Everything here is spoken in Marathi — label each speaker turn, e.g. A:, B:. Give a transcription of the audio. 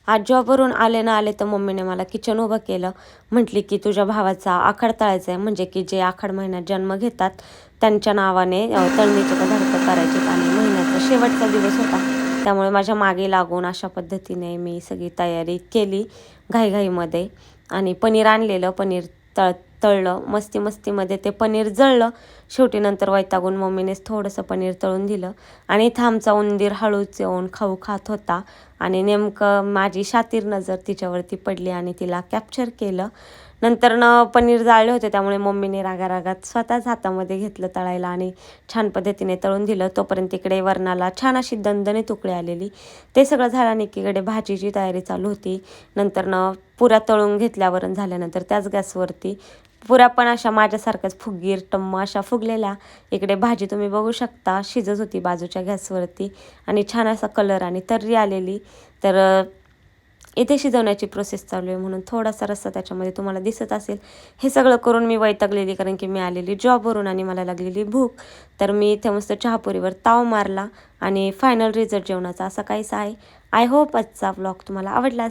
A: आज जॉबवरून आले ना आले तर मम्मीने मला किचन उभं केलं. म्हटली की तुझ्या भावाचा आखाड तळायचा आहे, म्हणजे की जे आखाड महिन्यात जन्म घेतात त्यांच्या नावाने तळणीचे पदार्थ करायचे आणि महिन्याचा शेवटचा दिवस होता, त्यामुळे माझ्या मागे लागून अशा पद्धतीने मी सगळी तयारी केली घाईघाईमध्ये. आणि पनीर आणलेलं, पनीर तळलं मस्तीमध्ये. ते पनीर जळलं शेवटी. नंतर वैतागून मम्मीनेच थोडंसं पनीर तळून दिलं. आणि इथं आमचा उंदीर हळूच येऊन खाऊ खात होता आणि नेमकं माझी शातीर नजर तिच्यावरती पडली आणि तिला कॅप्चर केलं. नंतर पनीर जाळले होते, त्यामुळे मम्मीने रागारागात स्वतःच हातामध्ये घेतलं तळायला आणि छान पद्धतीने तळून दिलं. तोपर्यंत इकडे वरणाला छान अशी दणदणीत उकळी आलेली. ते सगळं झालं आणि एकीकडे भाजीची तयारी चालू होती. नंतर पुऱ्या तळून घेतल्यावरून झाल्यानंतर त्याच गॅसवरती पुऱ्या पण अशा माझ्यासारख्याच फुगीर टम्म अशा फुगलेल्या. इकडे भाजी तुम्ही बघू शकता शिजत होती बाजूच्या गॅसवरती आणि छान असा कलर आणि तर्री आलेली. तर इथे शिजवण्याची प्रोसेस चालू आहे म्हणून थोडासा रस्सा त्याच्यामध्ये तुम्हाला दिसत असेल. हे सगळं करून मी वैतागलेली, कारण की मी आलेली जॉबवरून आणि मला लागलेली भूक. तर मी इथे मस्त चहापुरीवर ताव मारला आणि फायनल रिझल्ट जेवणाचा असा काहीसा आहे. आय होप आजचा व्लॉग तुम्हाला आवडला.